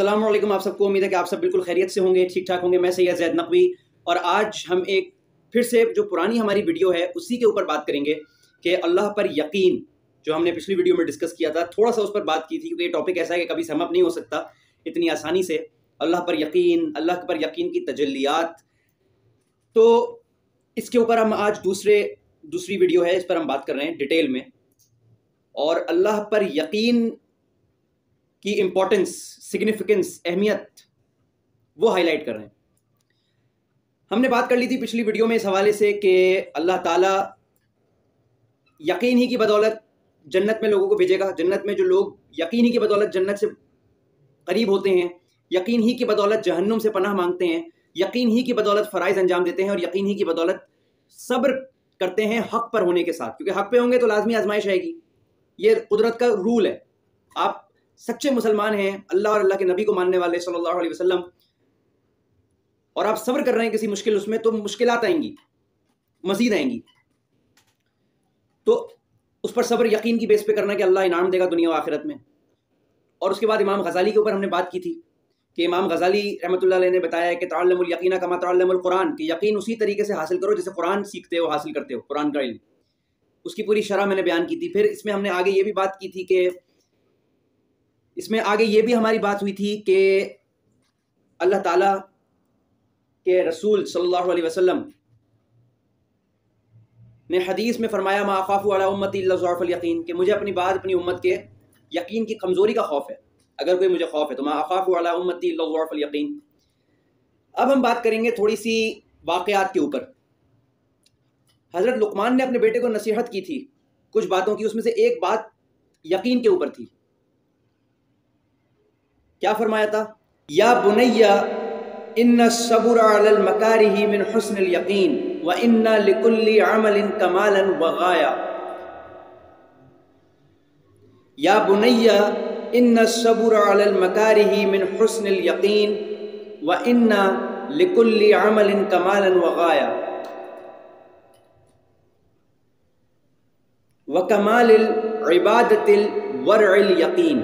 السلام علیکم آپ سب کو، امید ہے کہ آپ سب بالکل خیریت سے ہوں گے، ٹھیک ٹھاک ہوں گے۔ میں سید زید نقوی، اور آج ہم ایک پھر سے جو پرانی ہماری ویڈیو ہے اسی کے اوپر بات کریں گے کہ اللہ پر یقین، جو ہم نے پچھلی ویڈیو میں ڈسکس کیا تھا، تھوڑا سا اس پر بات کی تھی کیونکہ یہ ٹاپک ایسا ہے کہ کبھی سم اپ نہیں ہو سکتا اتنی آسانی سے۔ اللہ پر یقین، اللہ پر یقین کی تجلیات، تو اس کے اوپر ہم آج دوسری ویڈیو ہے، اس پر ہم بات کر رہے ہیں ڈیٹیل میں، اور اللہ پر یقین کی امپورٹنس، سگنیفیکنس، اہمیت وہ ہائی لائٹ کر رہے ہیں۔ ہم نے بات کر لی تھی پچھلی ویڈیو میں اس حوالے سے کہ اللہ تعالیٰ یقین ہی کی بدولت جنت میں لوگوں کو بھیجے گا۔ جنت میں جو لوگ یقین ہی کی بدولت جنت سے قریب ہوتے ہیں، یقین ہی کی بدولت جہنم سے پناہ مانگتے ہیں، یقین ہی کی بدولت فرائض انجام دیتے ہیں، اور یقین ہی کی بدولت صبر کرتے ہیں حق پر ہونے کے ساتھ، کیونکہ حق پہ ہوں گے تو لازمی آزمائش آئے گی۔ یہ قدرت کا رول ہے۔ آپ سچے مسلمان ہیں، اللہ اور اللہ کے نبی کو ماننے والے صلی اللہ علیہ وسلم، اور آپ صبر کر رہے ہیں کسی مشکل اس میں، تو مشکلات آئیں گی، مزید آئیں گی، تو اس پر صبر یقین کی بیس پہ کرنا کہ اللہ انعام دے گا دنیا و آخرت میں۔ اور اس کے بعد امام غزالی کے اوپر ہم نے بات کی تھی کہ امام غزالی رحمۃ اللہ علیہ نے بتایا ہے کہ تعلم الیقین کما تعلم القرآن، کہ یقین اسی طریقے سے حاصل کرو جیسے قرآن سیکھتے ہو، حاصل کرتے ہو قرآن کا علم۔ اس کی پوری شرح میں نے بیان کی تھی۔ پھر اس میں ہم نے آگے یہ بھی بات کی تھی کہ ہماری بات ہوئی تھی کہ اللہ تعالیٰ کے رسول صلی اللہ علیہ وسلم نے حدیث میں فرمایا ما اخاف علی امتی الا ضعف الیقین، کہ مجھے اپنی بات اپنی امت کے یقین کی کمزوری کا خوف ہے۔ اگر کوئی مجھے خوف ہے تو ما اخاف علی امتی الا ضعف الیقین۔ اب ہم بات کریں گے تھوڑی سی واقعات کے اوپر۔ حضرت لقمان نے اپنے بیٹے کو نصیحت کی تھی کچھ باتوں کی، اس میں سے ایک بات یقین کے اوپر تھی۔ کیا فرمایا تھا؟ یا بنی ان الصبر علی المکارہ من حسن الیقین وان لکل عمل کمالا وغایا۔ یا بنی ان الصبر علی المکارہ من حسن الیقین وان لکل عمل کمالا وغایا وکمال العبادۃ الورع الیقین۔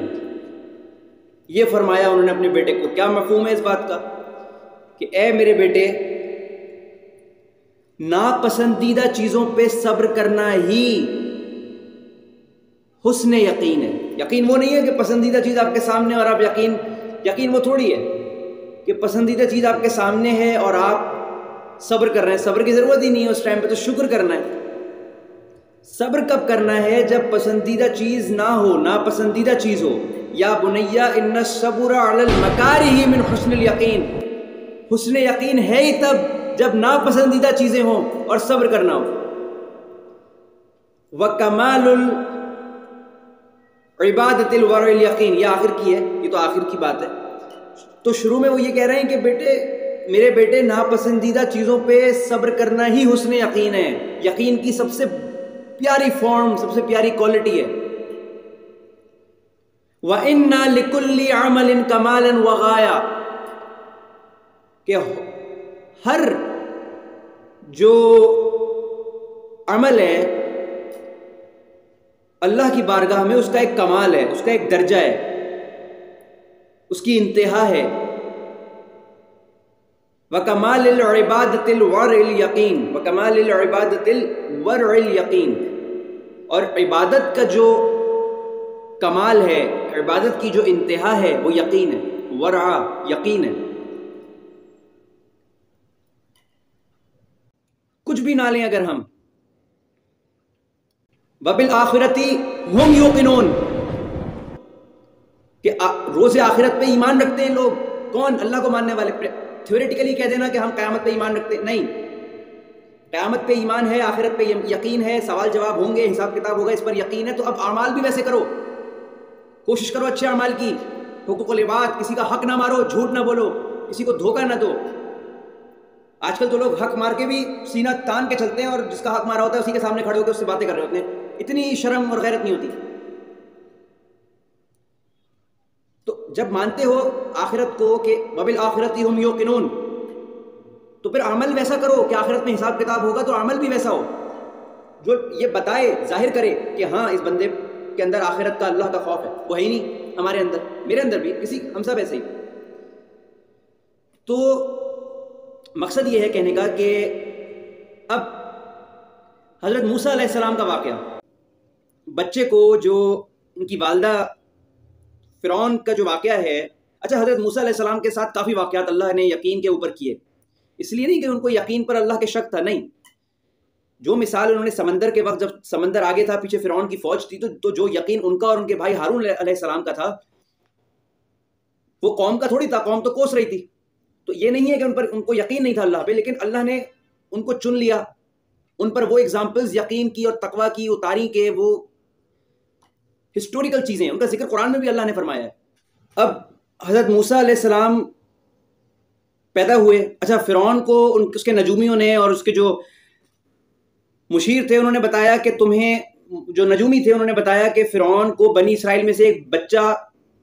یہ فرمایا انہوں نے اپنے بیٹے کو۔ کیا مفہوم ہے اس بات کا؟ کہ اے میرے بیٹے، ناپسندیدہ چیزوں پہ صبر کرنا ہی حسن یقین ہے۔ یقین وہ نہیں ہے کہ پسندیدہ چیز آپ کے سامنے اور آپ یقین وہ تھوڑی ہے کہ پسندیدہ چیز آپ کے سامنے ہے اور آپ صبر کر رہے ہیں۔ صبر کی ضرورت ہی نہیں ہے اس ٹائم پہ، تو شکر کرنا ہے۔ صبر کب کرنا ہے؟ جب پسندیدہ چیز نہ ہو، ناپسندیدہ چیز ہو۔ یا بنیا ان الصبر علی المکارہ من حسن الیقین، حسن یقین ہے ہی تب جب ناپسندیدہ چیزیں ہوں اور صبر کرنا ہو۔ وکمال العبادۃ الورع الیقین، یہ آخر کی ہے، یہ تو آخر کی بات ہے۔ تو شروع میں وہ یہ کہہ رہے ہیں کہ میرے بیٹے ناپسندیدہ چیزوں پہ صبر کرنا ہی حسن یقین ہے۔ یقین کی سب سے پیاری فارم، سب سے پیاری کوالٹی ہے۔ وَإِنَّ لِكُلِّ عَمَلٍ كَمَالًا وَغَايَةً، کہ ہر جو عمل ہے اللہ کی بارگاہ میں اس کا ایک کمال ہے، اس کا ایک درجہ ہے، اس کی انتہا ہے۔ وَكَمَالِ الْعِبَادَةِ الْوَرْعِ الْيَقِينِ، وَكَمَالِ الْعِبَادَةِ الْوَرْعِ الْيَقِينِ، اور عبادت کا جو کمال ہے، عبادت کی جو انتہا ہے وہ یقین ہے، ورع یقین ہے۔ کچھ بھی نہ لیں اگر ہم، وَبِالْآخِرَةِ هُمْ يُوقِنُونَ، کہ روز آخرت پہ ایمان رکھتے ہیں لوگ۔ کون؟ اللہ کو ماننے والے۔ تھیوریٹیکلی کہہ دینا کہ ہم قیامت پہ ایمان رکھتے ہیں، نہیں۔ قیامت پہ ایمان ہے، آخرت پہ یقین ہے، سوال جواب ہوں گے، حساب کتاب ہوگا، اس پر یقین ہے۔ تو اب اعمال بھی ویسے کرو، کوشش کرو اچھے اعمال کی، حقوق العباد، کسی کا حق نہ مارو، جھوٹ نہ بولو، کسی کو دھوکہ نہ دو۔ آج کل تو لوگ حق مار کے بھی سینہ تان کے چلتے ہیں، اور جس کا حق مارا ہوتا ہے اسی کے سامنے کھڑے ہو کے اس سے باتیں کر رہے ہوتے ہیں۔ اتنی شرم اور غیرت نہیں ہوتی۔ تو جب مانتے ہو آخرت کو کہ وَبِالْآخِرَةِ هُمْ يُوقِنُونَ، تو پھر عمل ویسا کرو کہ آخرت میں حساب کتاب ہوگا تو عمل بھی ویسا ہو جو یہ بتائے، ظاہر کرے کہ ہاں اس بندے کے اندر آخرت کا، اللہ کا خوف ہے۔ وہ ہے ہی نہیں ہمارے اندر، میرے اندر بھی، ہم سب ایسے ہی۔ تو مقصد یہ ہے کہنے کا کہ اب حضرت موسیٰ علیہ السلام کا واقعہ، بچے کو جو ان کی والدہ فرعون کا جو واقعہ ہے، اچھا حضرت موسیٰ علیہ السلام کے ساتھ کافی واقعات اللہ نے یقین کے اوپر کیے، اس لیے نہیں کہ ان کو یقین پر اللہ کے شک تھا، نہیں، جو مثال انہوں نے سمندر کے وقت، جب سمندر آگے تھا، پیچھے فرعون کی فوج تھی، تو جو یقین ان کا اور ان کے بھائی ہارون علیہ السلام کا تھا، وہ قوم کا تھوڑی تھا، قوم تو کوس رہی تھی، تو یہ نہیں ہے کہ ان کو یقین نہیں تھا اللہ پہ، لیکن اللہ نے ان کو چن لیا، ان پر وہ ایگزامپلز یقین کی اور تقوی کی اتاری کے، وہ ہسٹوریکل چیزیں ہیں، ان کا ذکر قرآن میں بھی اللہ نے فرمایا ہے۔ اب حضرت موسیٰ علیہ السلام پیدا ہوئے، اچھا فرعون کو اس کے نجومیوں نے اور اس کے جو مشیر تھے انہوں نے بتایا کہ تمہیں، جو نجومی تھے انہوں نے بتایا کہ فرعون کو بنی اسرائیل میں سے ایک بچہ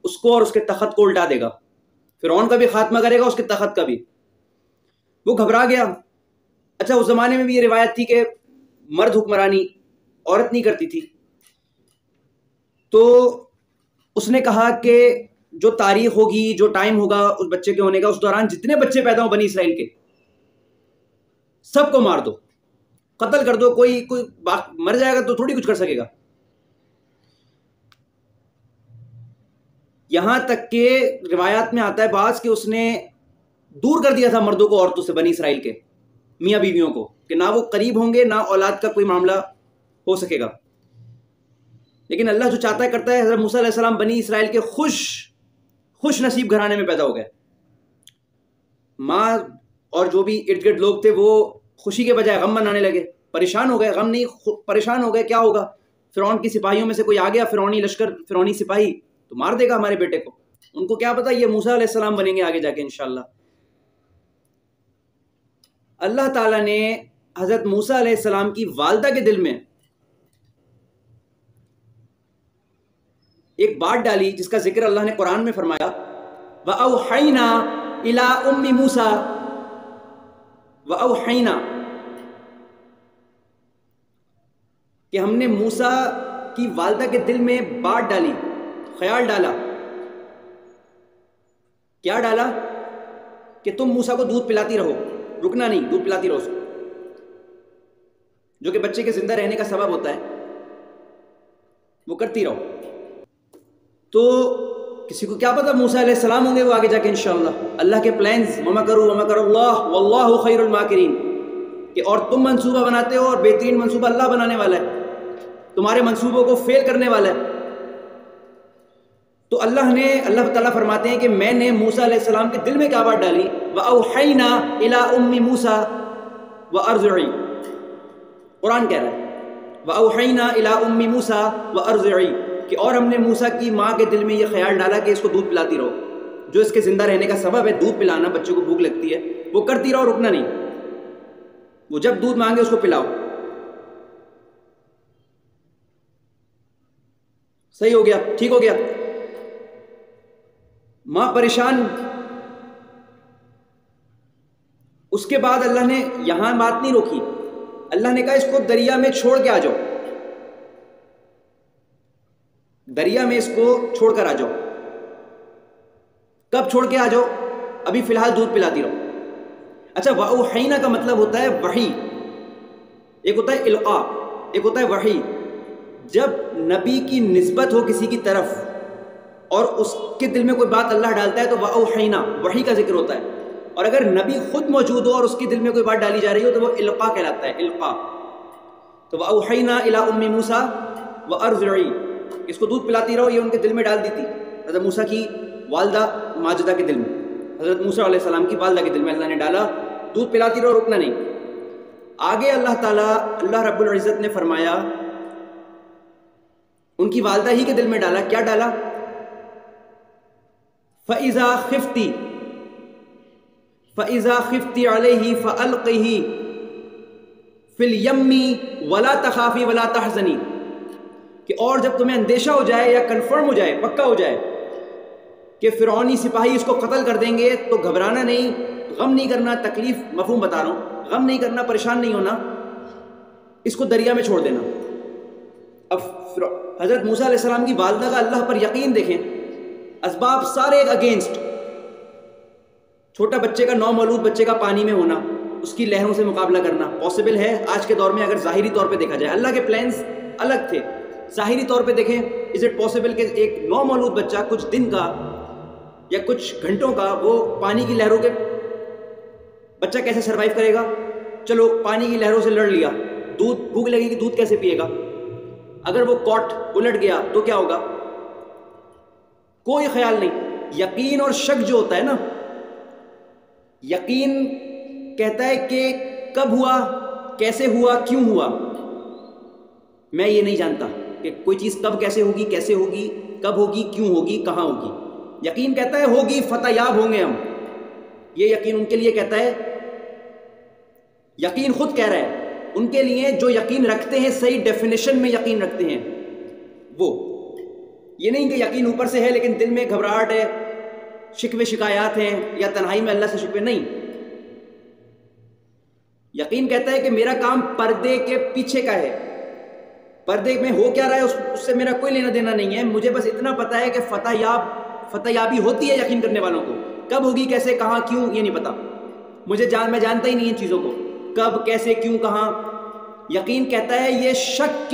اس کو اور اس کے تخت کو الٹا دے گا، فرعون کا بھی خاتمہ کرے گا، اس کے تخت کا بھی۔ وہ گھبرا گیا۔ اچھا اس زمانے میں بھی یہ روایت تھی کہ مرد حکمرانی عورت نہیں کرتی تھی، تو اس نے کہا کہ جو تاریخ ہوگی، جو ٹائم ہوگا اس بچے کے ہونے کا، اس دوران جتنے بچے پیدا ہوں بنی اسرائیل کے سب کو مار دو، قتل کر دو، کوئی مر جائے گا تو تھوڑی کچھ کر سکے گا۔ یہاں تک کہ روایات میں آتا ہے بعض کہ اس نے دور کر دیا تھا مردوں کو عورتوں سے، بنی اسرائیل کے میاں بیویوں کو، کہ نہ وہ قریب ہوں گے، نہ اولاد کا کوئی معاملہ ہو سکے گا۔ لیکن اللہ جو چاہتا ہے کرتا ہے۔ حضرت موسیٰ علیہ السلام بنی اسرائیل کے خوش نصیب گھرانے میں پیدا ہو گئے، ماں اور جو بھی ارد گرد لوگ تھے وہ خوشی کے بجائے غم منانے لگے، پریشان ہو گئے، غم نہیں پریشان ہو گئے، کیا ہوگا، فرعون کی سپاہیوں میں سے کوئی آ گیا، فرعونی لشکر، فرعونی سپاہی، تو مار دے گا ہمارے بیٹے کو۔ ان کو کیا پتا یہ موسیٰ علیہ السلام بنیں گے آگے جا کے انشاءاللہ۔ اللہ تعالیٰ نے حضرت موسیٰ علیہ السلام کی والدہ کے دل میں ایک بات ڈالی جس کا ذکر اللہ نے قرآن میں فرمایا، وَأَوْحَيْنَا إِلَىٰ أُمِّ مُوسَىٰ، وَأَوْحَيْنَا، کہ ہم نے موسیٰ کی والدہ کے دل میں بات ڈالی، خیال ڈالا۔ کیا ڈالا؟ کہ تم موسیٰ کو دودھ پلاتی رہو، رکنا نہیں، دودھ پلاتی رہو، جو کہ بچے کے زندہ رہنے کا سبب ہوتا ہے، وہ کرتی رہو۔ تو کسی کو کیا پتا موسیٰ علیہ السلام ہوں گے وہ آگے جا کے انشاءاللہ۔ اللہ کے پلانز، وَمَكَرُوا وَمَكَرَ اللَّهُ وَاللَّهُ خَيْرُ الْمَاكِرِينَ، کہ اور تم منصوبہ بناتے ہو اور بہترین منصوبہ اللہ بنانے والا ہے، تمہارے منصوبوں کو فیل کرنے والا ہے۔ تو اللہ تعالیٰ فرماتے ہیں کہ میں نے موسیٰ علیہ السلام کے دل میں کیا بات ڈالی، وَأَوْحَيْنَا إِلَىٰ أُمِّ مُوسَىٰ وَأَرْضِعِي، قرآن کہہ رہا ہے وَأَوْحَيْنَا إِلَىٰ أُمِّ مُوسَىٰ وَأَرْضِعِي، کہ اور ہم نے موسیٰ کی ماں کے دل میں یہ خیال ڈالا کہ اس کو دودھ پلاتی رہو، جو اس کے زندہ رہنے کا سبب ہے دودھ پلانا، بچے کو بھوک لگتی ہے وہ کرتی رہو، رکنا نہیں، وہ جب دودھ مانگے اس کو پلاؤ۔ صحیح ہو گیا، ٹھیک ہو گیا۔ ماں پریشان۔ اس کے بعد اللہ نے یہاں بات نہیں روکی، اللہ نے کہا اس کو دریا میں چھوڑ کے آ جاؤ، دریا میں اس کو چھوڑ کر آ جاؤ۔ کب چھوڑ کے آ جاؤ؟ ابھی فی الحال دودھ پلاتی رہو۔ اچھا وَأَوْحَيْنَا کا مطلب ہوتا ہے وحی، ایک ہوتا ہے القاء، ایک ہوتا ہے وحی۔ جب نبی کی نسبت ہو کسی کی طرف اور اس کے دل میں کوئی بات اللہ ڈالتا ہے تو وَأَوْحَيْنَا وحی کا ذکر ہوتا ہے، اور اگر نبی خود موجود ہو اور اس کے دل میں کوئی بات ڈالی جا رہی ہو تو وہ القاء کہلاتا ہے، القاء۔ تو وَأَوْحَيْنَا إِلَىٰ أُمِّ مُوسَىٰ وَأَرْضِعِي، اس کو دودھ پلاتی رہو، یہ ان کے دل میں ڈال دی تھی حضرت موسیٰ کی والدہ ماجدہ کے دل میں، حضرت موسیٰ علیہ السلام کی والدہ کے دل میں اللہ نے ڈالا، دودھ پلاتی رہو، رکنا نہیں۔ آگے اللہ رب العزت نے فرمایا ان کی والدہ ہی کے دل میں ڈالا، کیا ڈالا؟ فَإِذَا خِفْتِ عَلَيْهِ فَأَلْقِهِ فِي الْيَمِّ وَلَا تَخَافِي وَلَا تَحْزَنِي، کہ اور جب تمہیں اندیشہ ہو جائے یا کنفرم ہو جائے، پکا ہو جائے کہ فرعونی سپاہی اس کو قتل کر دیں گے، تو گھبرانا نہیں، غم نہیں کرنا، تکلیف مفہوم بتا رہا ہوں، غم نہیں کرنا، پریشان نہیں ہونا، اس کو دریا میں چھوڑ دینا۔ اب حضرت موسیٰ علیہ السلام کی والدہ کا اللہ پر یقین دیکھیں، اسباب سارے اگینسٹ، چھوٹا بچے کا، نومولود بچے کا پانی میں ہونا، اس کی لہروں سے مقابلہ کرنا پاسبل ہے آج کے دور میں اگر ظاہری طور پہ دیکھا جائے؟ اللہ کے پلانز الگ تھے، ظاہری طور پہ دیکھیں از اٹ پاسبل کہ ایک نومولود بچہ کچھ دن کا یا کچھ گھنٹوں کا وہ پانی کی لہروں کے، بچہ کیسے سروائیو کرے گا؟ چلو پانی کی لہروں سے لڑ لیا، دودھ بھوک لگے گی، دودھ کیسے پیے گا؟ اگر وہ کاٹ الٹ گیا تو کیا ہوگا؟ کوئی خیال نہیں۔ یقین اور شک جو ہوتا ہے نا، یقین کہتا ہے کہ کب ہوا، کیسے ہوا، کیوں ہوا، میں یہ نہیں جانتا کہ کوئی چیز کب کیسے ہوگی، کیسے ہوگی، کب ہوگی، کیوں ہوگی، کہاں ہوگی۔ یقین کہتا ہے ہوگی، فتح یاب ہوں گے ہم، یہ یقین ان کے لیے کہتا ہے۔ یقین خود کہہ رہا ہے ان کے لیے جو یقین رکھتے ہیں، صحیح ڈیفینیشن میں یقین رکھتے ہیں، وہ یہ نہیں کہ یقین اوپر سے ہے لیکن دل میں گھبراہٹ ہے، شکوے شکایات ہیں، یا تنہائی میں اللہ سے شکوے، نہیں۔ یقین کہتا ہے کہ میرا کام پردے کے پیچھے کا ہے، پردے میں ہو کیا رہا ہے اس سے میرا کوئی لینا دینا نہیں ہے، مجھے بس اتنا پتا ہے کہ فتح یابی ہوتی ہے یقین کرنے والوں کو، کب ہوگی، کیسے، کہاں، کیوں، یہ نہیں پتا مجھے، میں جانتا ہی نہیں ان چیزوں کو، کب، کیسے، کیوں، کہاں۔ یقین کہتا ہے یہ شک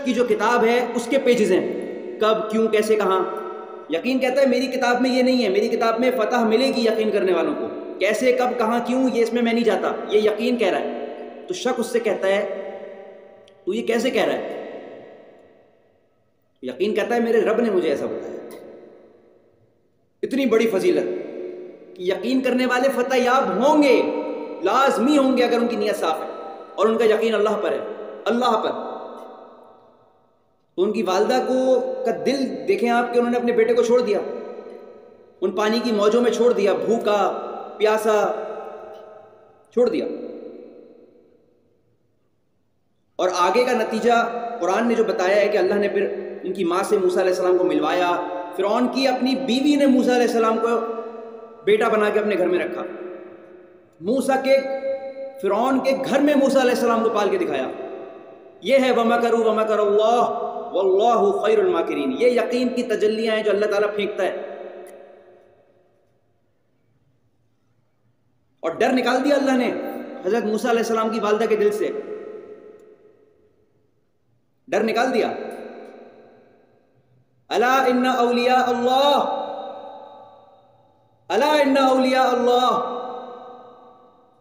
کی جو کتاب ہے اس کے پیجز ہیں، کب، کیوں، کیسے، کہاں۔ یقین کہتا ہے میری کتاب میں یہ نہیں ہے، میری کتاب میں فتح ملے گی یقین کرنے والوں کو، کیسے، کب، کہاں، کیوں، یہ اس میں نہیں جاتا، یہ یقین کہہ رہا ہے۔ تو شک اس سے کہتا ہے تو یہ کیسے کہہ رہا ہے؟ یقین کہتا ہے میرے رب نے مجھے ایسا بتایا۔ اتنی بڑی فضیلت کہ یقین کرنے والے فتح یاب ہوں گے، لازمی ہوں گے اگر ان کی نیت صاف ہے اور ان کا یقین اللہ پر ہے، اللہ پر۔ تو ان کی والدہ کا دل دیکھیں آپ کہ انہوں نے اپنے بیٹے کو چھوڑ دیا، ان پانی کی موجوں میں چھوڑ دیا، بھوکا پیاسا چھوڑ دیا، اور آگے کا نتیجہ قرآن نے جو بتایا ہے کہ اللہ نے پھر ان کی ماں سے موسیٰ علیہ السلام کو ملوایا، فرعون کی اپنی بیوی نے موسیٰ علیہ السلام کو بیٹا بنا کے اپنے گھر میں رکھا، فرعون کے گھر میں موسیٰ علیہ السلام کو پال کے دکھایا۔ یہ ہے وَمَكَرُوا وَمَكَرَ اللَّهُ وَاللَّهُ خَيْرُ الْمَاكِرِينَ، یہ یقین کی تجلیاں ہیں جو اللہ تعالیٰ پھینکتا ہے۔ اور ڈر نکال دیا اللہ نے حضرت موسیٰ علیہ السلام کی والدہ کے دل سے، ڈر نکال دیا۔ الا ان اولیاء اللہ، الا ان اولیاء اللہ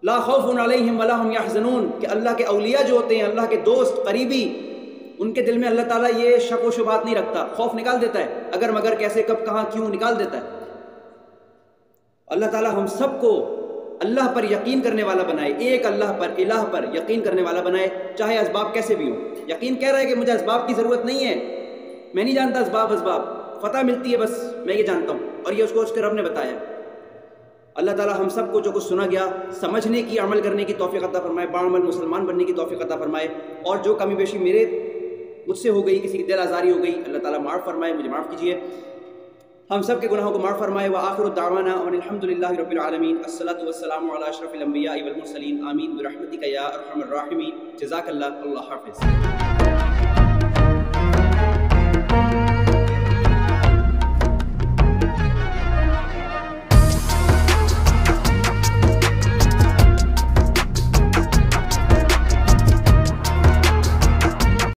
لا خوف علیہم ولا هم يحزنون، کہ اللہ کے اولیاء جو ہوتے ہیں، اللہ کے دوست، قریبی، ان کے دل میں اللہ تعالیٰ یہ شک و شبہات نہیں رکھتا، خوف نکال دیتا ہے، اگر مگر، کیسے، کب، کہاں، کیوں، نکال دیتا ہے۔ اللہ تعالیٰ ہم سب کو اللہ پر یقین کرنے والا بنائے، ایک اللہ پر، الہ پر یقین کرنے والا بنائے، چاہے اسباب کیسے بھی ہو۔ یقین کہہ رہا ہے کہ مجھے اسباب کی ضرورت نہیں ہے، میں نہیں جانتا اسباب، فتح ملتی ہے بس، میں یہ جانتا ہوں، اور یہ اس کو اس کے رب نے بتایا۔ اللہ تعالیٰ ہم سب کو جو کچھ سنا گیا سمجھنے کی، عمل کرنے کی توفیق عطا فرمائے، باعمل مسلمان بننے کی توفیق عطا فرمائے، اور جو کمی بیشی مجھ سے ہو گئی، کسی کی دل آزاری ہو گئی، اللہ تعالیٰ معاف فرمائے، مجھے معاف کیجیے، ہم سب کے گناہوں کو معاف فرمائے۔ وآخر دعوانا ان الحمد للہ رب العالمین، الصلاۃ والسلام علی اشرف الانبیاء والمرسلین، آمین برحمتک یا ارحم الراحمین، جزاک اللہ، اللہ حافظ۔